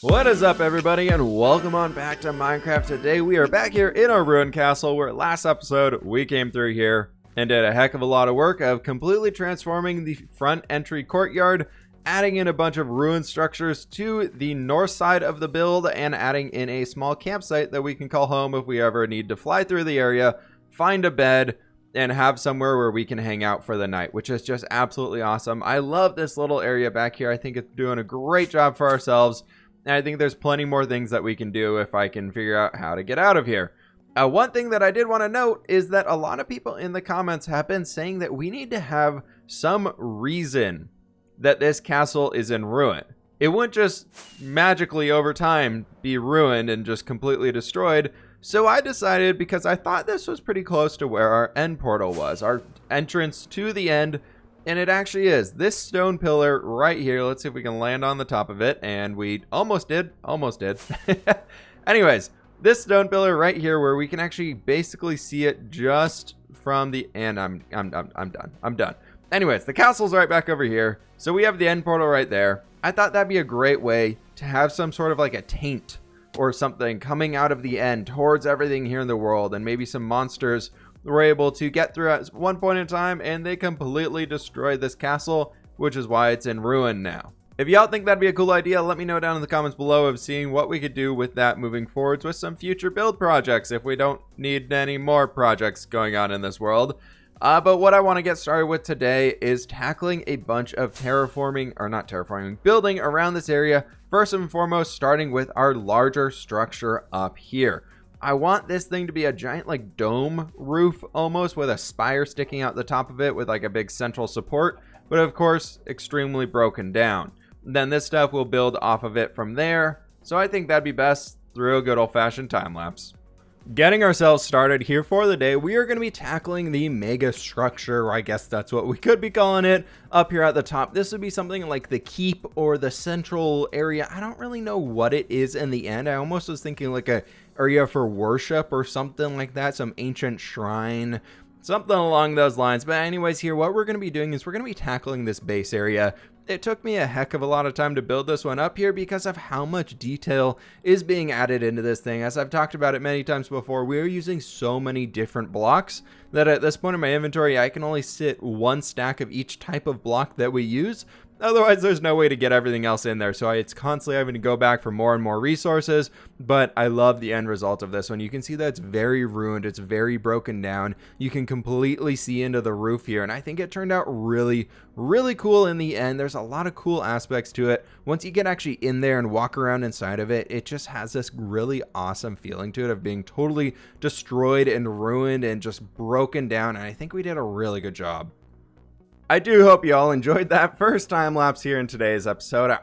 What is up, everybody, and welcome on back to Minecraft. Today we are back here in our ruined castle where last episode we came through here and did a heck of a lot of work of completely transforming the front entry courtyard, adding in a bunch of ruined structures to the north side of the build, and adding in a small campsite that we can call home if we ever need to fly through the area, find a bed, and have somewhere where we can hang out for the night, which is just absolutely awesome. I love this little area back here. I think it's doing a great job for ourselves. And I think there's plenty more things that we can do if I can figure out how to get out of here. One thing that I did want to note is that a lot of people in the comments have been saying that we need to have some reason that this castle is in ruin. It wouldn't just magically over time be ruined and just completely destroyed. So I decided, because I thought this was pretty close to where our end portal was, our entrance to the end. And it actually is. This stone pillar right here. Let's see if we can land on the top of it. And we almost did. Almost did. Anyways, this stone pillar right here where we can actually basically see it just from the end. I'm done. Anyways, the castle's right back over here. So we have the end portal right there. I thought that'd be a great way to have some sort of like a taint or something coming out of the end towards everything here in the world. And maybe some monsters were able to get through at one point in time, and they completely destroyed this castle, which is why it's in ruin now. If y'all think that'd be a cool idea, let me know down in the comments below of seeing what we could do with that moving forwards with some future build projects if we don't need any more projects going on in this world. But what I want to get started with today is tackling a bunch of building around this area. First and foremost, starting with our larger structure up here. I want this thing to be a giant like dome roof almost, with a spire sticking out the top of it with like a big central support, but of course extremely broken down. Then this stuff will build off of it from there. So I think that'd be best through a good old-fashioned time lapse. Getting ourselves started here for the day, we are going to be tackling the mega structure, or I guess that's what we could be calling it, up here at the top. This would be something like the keep or the central area. I don't really know what it is in the end. I almost was thinking like a area for worship or something like that, some ancient shrine, something along those lines. But anyways, here what we're going to be doing is we're going to be tackling this base area. It took me a heck of a lot of time to build this one up here because of how much detail is being added into this thing. As I've talked about it many times before, we are using so many different blocks that at this point in my inventory, I can only sit one stack of each type of block that we use. Otherwise, there's no way to get everything else in there. So it's constantly having to go back for more and more resources. But I love the end result of this one. You can see that it's very ruined. It's very broken down. You can completely see into the roof here. And I think it turned out really, really cool in the end. There's a lot of cool aspects to it. Once you get actually in there and walk around inside of it, it just has this really awesome feeling to it of being totally destroyed and ruined and just broken down. And I think we did a really good job. I do hope you all enjoyed that first time lapse here in today's episode.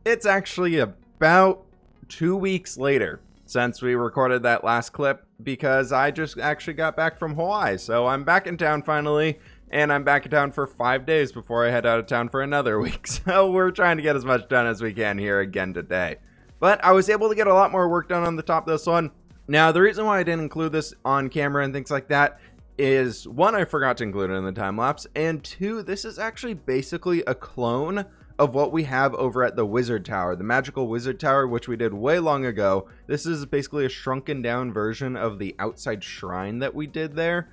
It's actually about 2 weeks later since we recorded that last clip because I just actually got back from Hawaii. So I'm back in town finally, and I'm back in town for 5 days before I head out of town for another week. So we're trying to get as much done as we can here again today. But I was able to get a lot more work done on the top of this one. Now, the reason why I didn't include this on camera and things like that is, one, I forgot to include it in the time lapse, and two, this is actually basically a clone of what we have over at the Wizard Tower, the magical Wizard Tower, which we did way long ago. This is basically a shrunken down version of the outside shrine that we did there.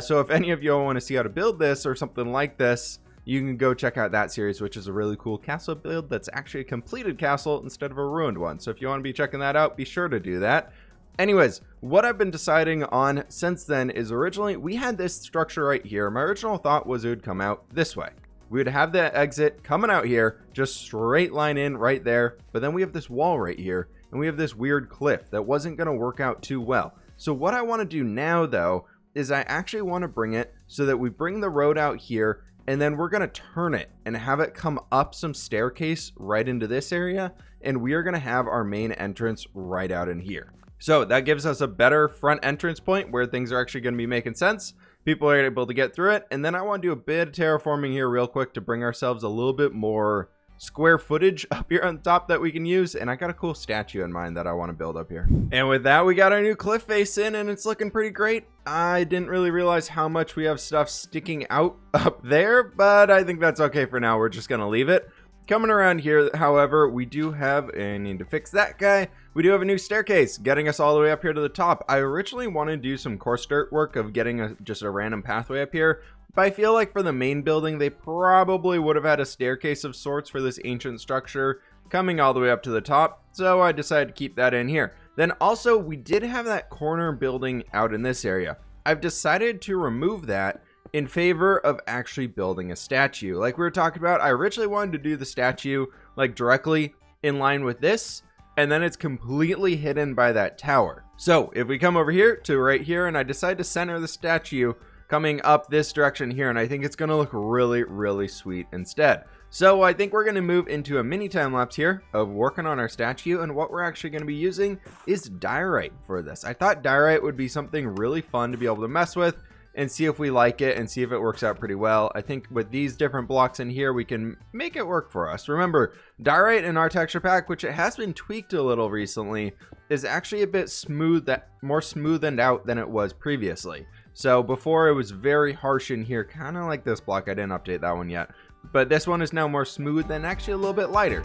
So if any of you want to see how to build this or something like this, you can go check out that series, which is a really cool castle build that's actually a completed castle instead of a ruined one. So if you want to be checking that out, be sure to do that. Anyways, what I've been deciding on since then is, originally we had this structure right here. My original thought was it would come out this way. We would have the exit coming out here, just straight line in right there. But then we have this wall right here, and we have this weird cliff that wasn't going to work out too well. So what I want to do now, though, is I actually want to bring it so that we bring the road out here, and then we're going to turn it and have it come up some staircase right into this area. And we are going to have our main entrance right out in here. So that gives us a better front entrance point where things are actually going to be making sense. People are able to get through it. And then I want to do a bit of terraforming here real quick to bring ourselves a little bit more square footage up here on top that we can use. And I got a cool statue in mind that I want to build up here. And with that, we got our new cliff face in, and it's looking pretty great. I didn't really realize how much we have stuff sticking out up there, but I think that's okay for now. We're just going to leave it. Coming around here, however, we do have, and need to fix that guy, we do have a new staircase getting us all the way up here to the top. I originally wanted to do some coarse dirt work of getting just a random pathway up here, but I feel like for the main building, they probably would have had a staircase of sorts for this ancient structure coming all the way up to the top, so I decided to keep that in here. Then also, we did have that corner building out in this area. I've decided to remove that in favor of actually building a statue. Like we were talking about, I originally wanted to do the statue like directly in line with this, and then it's completely hidden by that tower. So if we come over here to right here, and I decide to center the statue coming up this direction here, and I think it's gonna look really, really sweet instead. So I think we're gonna move into a mini time lapse here of working on our statue, and what we're actually gonna be using is diorite for this. I thought diorite would be something really fun to be able to mess with and see if we like it and see if it works out pretty well. I think with these different blocks in here, we can make it work for us. Remember, diorite in our texture pack, which it has been tweaked a little recently, is actually a bit more smoothened out than it was previously. So before it was very harsh in here, kind of like this block. I didn't update that one yet, but this one is now more smooth and actually a little bit lighter.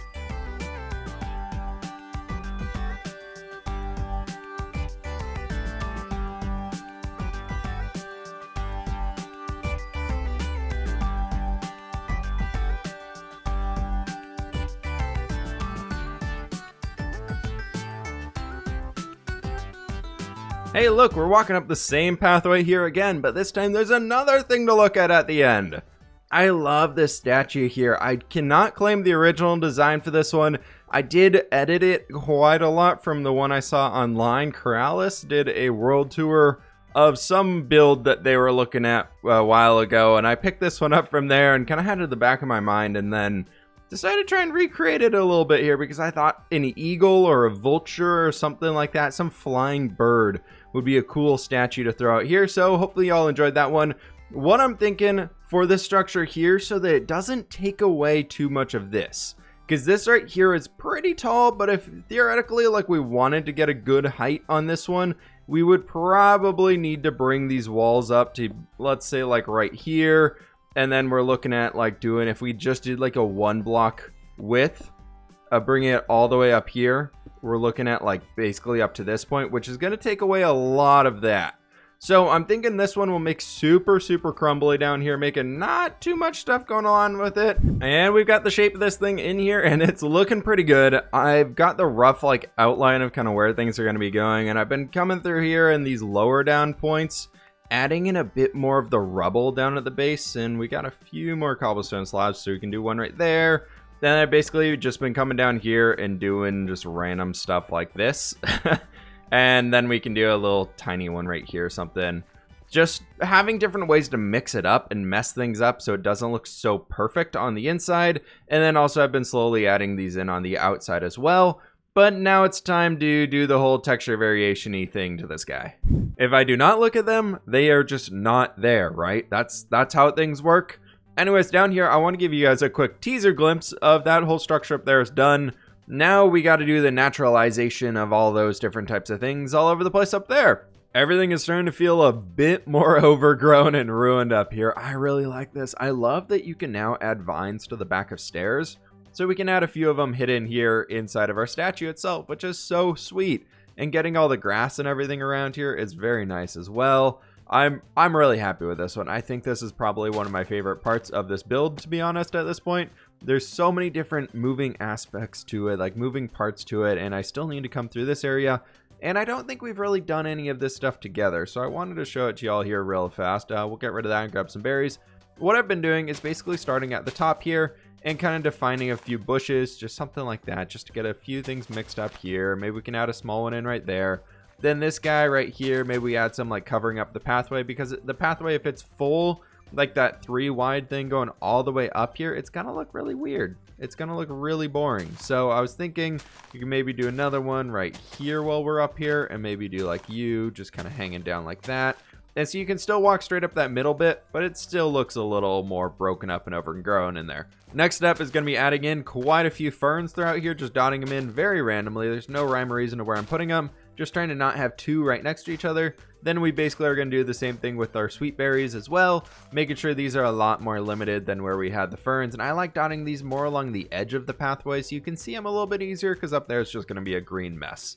Hey look, we're walking up the same pathway here again, but this time there's another thing to look at the end. I love this statue here. I cannot claim the original design for this one. I did edit it quite a lot from the one I saw online. Corrales did a world tour of some build that they were looking at a while ago, and I picked this one up from there and kind of had it in the back of my mind, and then decided to try and recreate it a little bit here because I thought an eagle or a vulture or something like that, some flying bird, would be a cool statue to throw out here. So hopefully y'all enjoyed that one. What I'm thinking for this structure here, so that it doesn't take away too much of this, because this right here is pretty tall, but if theoretically like we wanted to get a good height on this one, we would probably need to bring these walls up to, let's say, like right here. And then we're looking at like doing, if we just did like a 1 block width, bringing it all the way up here, we're looking at like basically up to this point, which is going to take away a lot of that. So I'm thinking this one will make super crumbly down here, making not too much stuff going on with it. And we've got the shape of this thing in here, and it's looking pretty good. I've got the rough like outline of kind of where things are going to be going, and I've been coming through here in these lower down points, adding in a bit more of the rubble down at the base, and we got a few more cobblestone slabs, so we can do one right there. Then I've basically just been coming down here and doing just random stuff like this. And then we can do a little tiny one right here or something. Just having different ways to mix it up and mess things up so it doesn't look so perfect on the inside. And then also I've been slowly adding these in on the outside as well. But now it's time to do the whole texture variation-y thing to this guy. If I do not look at them, they are just not there, right? That's how things work. Anyways, down here, I want to give you guys a quick teaser glimpse of that whole structure up there is done. Now we got to do the naturalization of all those different types of things all over the place up there. Everything is starting to feel a bit more overgrown and ruined up here. I really like this. I love that you can now add vines to the back of stairs. So we can add a few of them hidden here inside of our statue itself, which is so sweet. And getting all the grass and everything around here is very nice as well. I'm really happy with this one. I think this is probably one of my favorite parts of this build, to be honest, at this point. There's so many different moving aspects to it, like moving parts to it, and I still need to come through this area. And I don't think we've really done any of this stuff together, so I wanted to show it to y'all here real fast. We'll get rid of that and grab some berries. What I've been doing is basically starting at the top here and kind of defining a few bushes, just something like that, just to get a few things mixed up here. Maybe we can add a small one in right there. Then this guy right here, maybe we add some like covering up the pathway, because the pathway, if it's full, like that 3 wide thing going all the way up here, it's gonna look really weird. It's gonna look really boring. So I was thinking you can maybe do another one right here while we're up here, and maybe do like you just kind of hanging down like that. And so you can still walk straight up that middle bit, but it still looks a little more broken up and overgrown in there. Next step is going to be adding in quite a few ferns throughout here, just dotting them in very randomly. There's no rhyme or reason to where I'm putting them. Just trying to not have 2 right next to each other. Then we basically are going to do the same thing with our sweet berries as well, making sure these are a lot more limited than where we had the ferns. And I like dotting these more along the edge of the pathway so you can see them a little bit easier, because up there it's just going to be a green mess.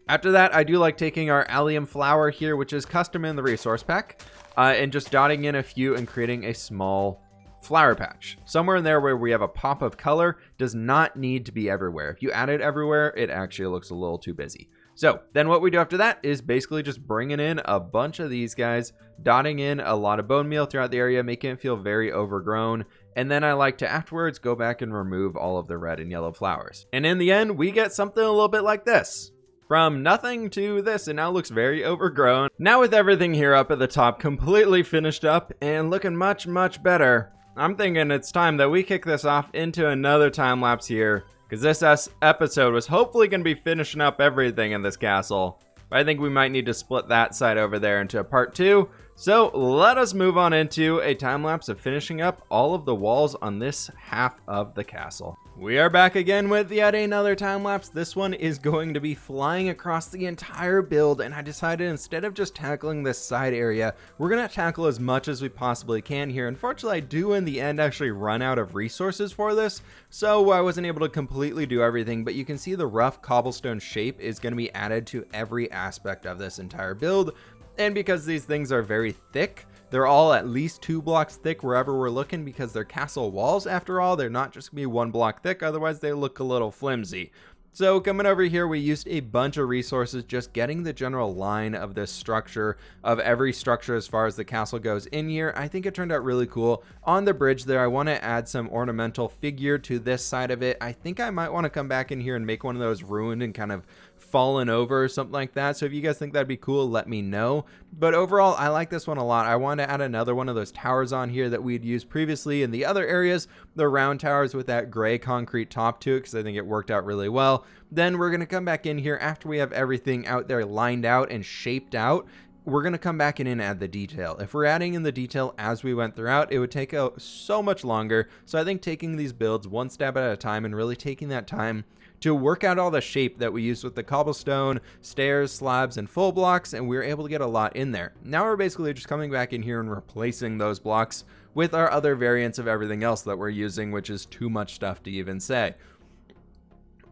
After that, I do like taking our allium flower here, which is custom in the resource pack, and just dotting in a few and creating a small flower patch. Somewhere in there where we have a pop of color. Does not need to be everywhere. If you add it everywhere, it actually looks a little too busy. So then what we do after that is basically just bringing in a bunch of these guys, dotting in a lot of bone meal throughout the area, making it feel very overgrown. And then I like to afterwards go back and remove all of the red and yellow flowers. And in the end, we get something a little bit like this. From nothing to this, it now looks very overgrown. Now with everything here up at the top completely finished up and looking much, much better, I'm thinking it's time that we kick this off into another time lapse here, because this episode was hopefully going to be finishing up everything in this castle. But I think we might need to split that side over there into a part 2. So let us move on into a time lapse of finishing up all of the walls on this half of the castle. We are back again with yet another time lapse. This one is going to be flying across the entire build, and I decided instead of just tackling this side area, we're going to tackle as much as we possibly can here. Unfortunately, I do in the end actually run out of resources for this, so I wasn't able to completely do everything, but you can see the rough cobblestone shape is going to be added to every aspect of this entire build. And because these things are very thick, they're all at least 2 blocks thick wherever we're looking, because they're castle walls after all. They're not just gonna be 1 block thick, otherwise they look a little flimsy. So coming over here, we used a bunch of resources just getting the general line of this structure, of every structure as far as the castle goes in here. I think it turned out really cool. On the bridge there, I want to add some ornamental figure to this side of it. I think I might want to come back in here and make one of those ruined and kind of fallen over or something like that. So if you guys think that'd be cool, let me know. But overall, I like this one a lot. I wanted to add another one of those towers on here that we'd used previously in the other areas, the round towers with that gray concrete top to it, because I think it worked out really well. Then we're going to come back in here after we have everything out there lined out and shaped out. We're going to come back in and add the detail. If we're adding in the detail as we went throughout, it would take so much longer. So I think taking these builds one step at a time and really taking that time to work out all the shape that we used with the cobblestone, stairs, slabs, and full blocks, and we were able to get a lot in there. Now we're basically just coming back in here and replacing those blocks with our other variants of everything else that we're using, which is too much stuff to even say.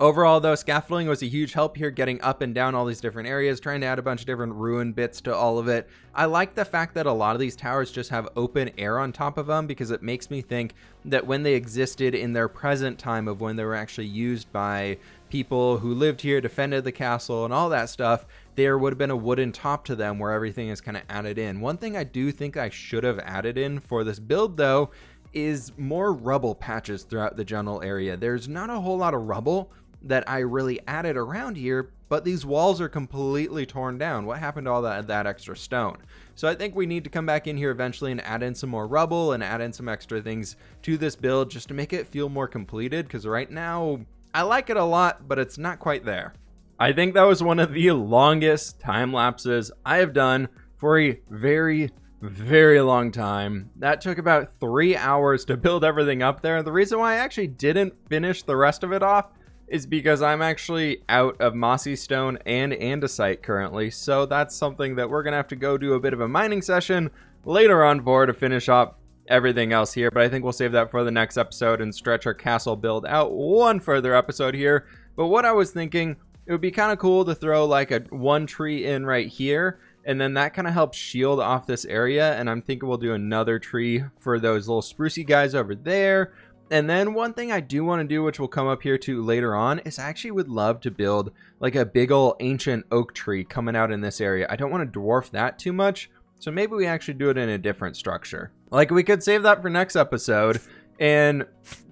Overall, though, scaffolding was a huge help here, getting up and down all these different areas, trying to add a bunch of different ruined bits to all of it. I like the fact that a lot of these towers just have open air on top of them, because it makes me think that when they existed in their present time of when they were actually used by people who lived here, defended the castle, and all that stuff, there would have been a wooden top to them where everything is kind of added in. One thing I do think I should have added in for this build, though, is more rubble patches throughout the general area. There's not a whole lot of rubble that I really added around here, but these walls are completely torn down. What happened to all that extra stone? So I think we need to come back in here eventually and add in some more rubble and add in some extra things to this build just to make it feel more completed, because right now I like it a lot, but it's not quite there. I think that was one of the longest time lapses I have done for a very, very long time. That took about 3 hours to build everything up there. The reason why I actually didn't finish the rest of it off is because I'm actually out of mossy stone and andesite currently, so that's something that we're gonna have to go do a bit of a mining session later on for to finish up everything else here. But I think we'll save that for the next episode and stretch our castle build out one further episode here. But what I was thinking, it would be kind of cool to throw like one tree in right here, and then that kind of helps shield off this area. And I'm thinking we'll do another tree for those little sprucey guys over there. And then one thing I do want to do, which will come up here too later on, is I actually would love to build like a big old ancient oak tree coming out in this area. I don't want to dwarf that too much, so maybe we actually do it in a different structure. Like, we could save that for next episode, and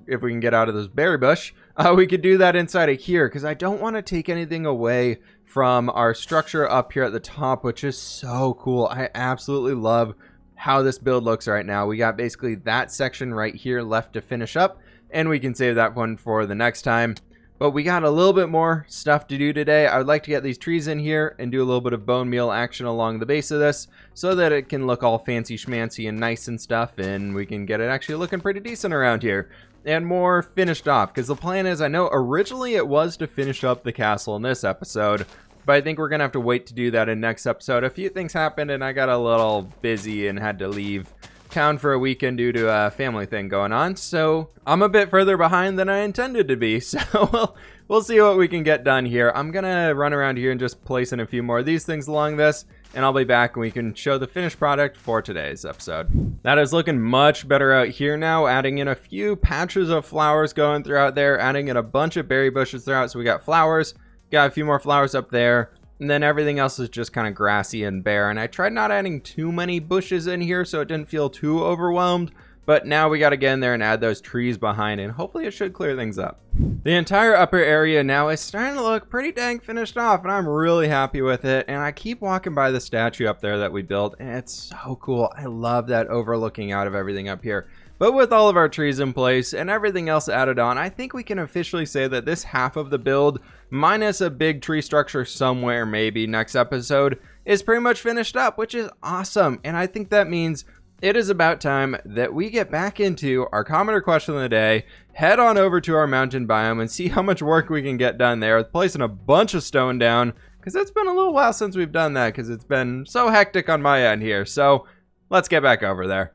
if we can get out of this berry bush, we could do that inside of here, because I don't want to take anything away from our structure up here at the top, which is so cool. I absolutely love how this build looks right now. We got basically that section right here left to finish up, and we can save that one for the next time. But we got a little bit more stuff to do today. I would like to get these trees in here and do a little bit of bone meal action along the base of this so that it can look all fancy schmancy and nice and stuff, and we can get it actually looking pretty decent around here and more finished off. Because the plan is, I know originally it was to finish up the castle in this episode, But I think we're going to have to wait to do that in next episode. A few things happened and I got a little busy and had to leave town for a weekend due to a family thing going on. So I'm a bit further behind than I intended to be. So we'll see what we can get done here. I'm going to run around here and just place in a few more of these things along this. And I'll be back and we can show the finished product for today's episode. That is looking much better out here now. Adding in a few patches of flowers going throughout there. Adding in a bunch of berry bushes throughout. So we got flowers. Got a few more flowers up there. And then everything else is just kind of grassy and bare. And I tried not adding too many bushes in here so it didn't feel too overwhelmed. But now we got to get in there and add those trees behind, and hopefully it should clear things up. The entire upper area now is starting to look pretty dang finished off, and I'm really happy with it. And I keep walking by the statue up there that we built, and it's so cool. I love that overlooking out of everything up here. But with all of our trees in place and everything else added on, I think we can officially say that this half of the build, minus a big tree structure somewhere maybe next episode, is pretty much finished up, which is awesome. And I think that means it is about time that we get back into our commenter question of the day, head on over to our mountain biome and see how much work we can get done there with placing a bunch of stone down, because it's been a little while since we've done that because it's been so hectic on my end here. So let's get back over there.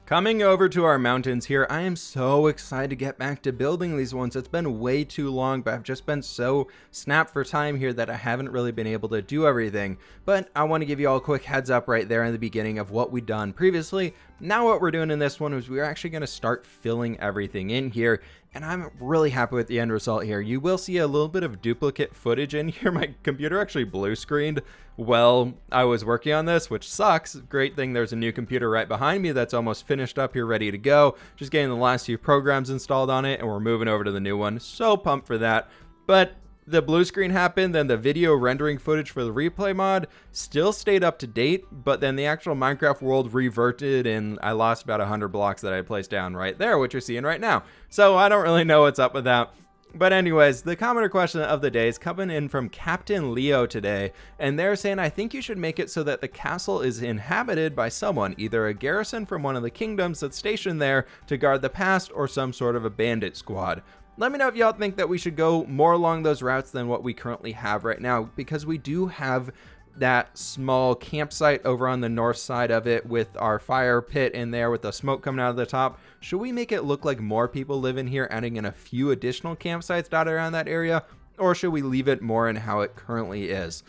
Coming over to our mountains here, I am so excited to get back to building these ones. It's been way too long, but I've just been so snapped for time here that I haven't really been able to do everything. But I want to give you all a quick heads up right there in the beginning of what we've done previously. Now what we're doing in this one is we're actually going to start filling everything in here. And I'm really happy with the end result here. You will see a little bit of duplicate footage in here. My computer actually blue screened while I was working on this, which sucks. Great thing there's a new computer right behind me that's almost finished up here, ready to go. Just getting the last few programs installed on it, and we're moving over to the new one. So pumped for that. But the blue screen happened, then the video rendering footage for the replay mod still stayed up to date, but then the actual Minecraft world reverted and I lost about 100 blocks that I placed down right there, which you're seeing right now. So I don't really know what's up with that. But anyways, the commenter question of the day is coming in from Captain Leo today, and they're saying, I think you should make it so that the castle is inhabited by someone, either a garrison from one of the kingdoms that's stationed there to guard the past or some sort of a bandit squad. Let me know if y'all think that we should go more along those routes than what we currently have right now, because we do have that small campsite over on the north side of it with our fire pit in there with the smoke coming out of the top. Should we make it look like more people live in here, adding in a few additional campsites dotted around that area, or should we leave it more in how it currently is?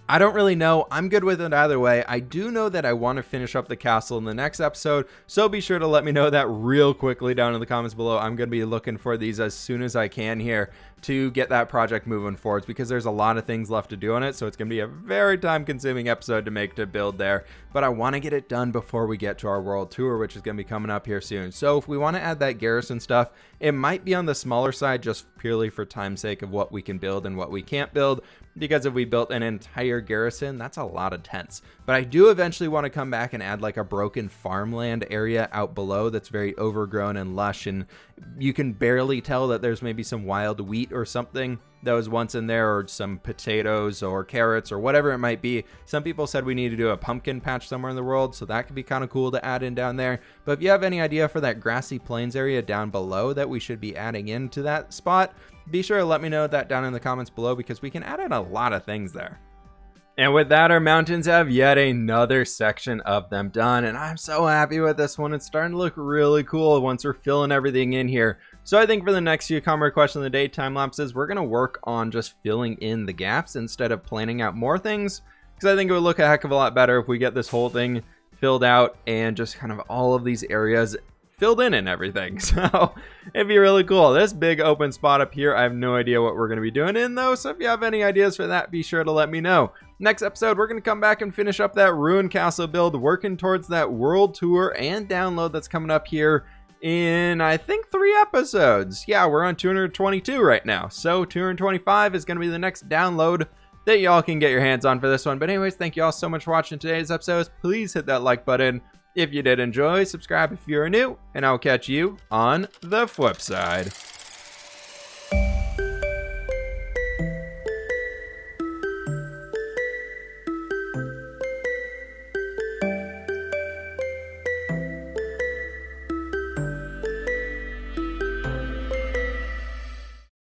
I don't really know. I'm good with it either way. I do know that I want to finish up the castle in the next episode, so be sure to let me know that real quickly down in the comments below. I'm going to be looking for these as soon as I can here to get that project moving forwards, because there's a lot of things left to do on it, so it's going to be a very time-consuming episode to make to build there. But I want to get it done before we get to our world tour, which is going to be coming up here soon. So if we want to add that garrison stuff, it might be on the smaller side just purely for time's sake of what we can build and what we can't build, because if we built an entire garrison, that's a lot of tents. But I do eventually want to come back and add like a broken farmland area out below that's very overgrown and lush, and you can barely tell that there's maybe some wild wheat or something that was once in there, or some potatoes or carrots or whatever it might be. Some people said we need to do a pumpkin patch somewhere in the world, so that could be kind of cool to add in down there. But if you have any idea for that grassy plains area down below that we should be adding into that spot, be sure to let me know that down in the comments below, because we can add in a lot of things there. And with that, our mountains have yet another section of them done, and I'm so happy with this one. It's starting to look really cool once we're filling everything in here. So I think for the next few comment question of the day time lapses, we're going to work on just filling in the gaps instead of planning out more things, because I think it would look a heck of a lot better if we get this whole thing filled out and just kind of all of these areas filled in and everything. So it'd be really cool. This big open spot up here, I have no idea what we're going to be doing in though, so if you have any ideas for that, be sure to let me know. Next episode, we're going to come back and finish up that ruined castle build, working towards that world tour and download that's coming up here in, I think, 3 episodes. Yeah, we're on 222 right now, so 225 is going to be the next download that y'all can get your hands on for this one. But anyways, thank you all so much for watching today's episodes. Please hit that like button if you did enjoy, subscribe if you're new, and I'll catch you on the flip side.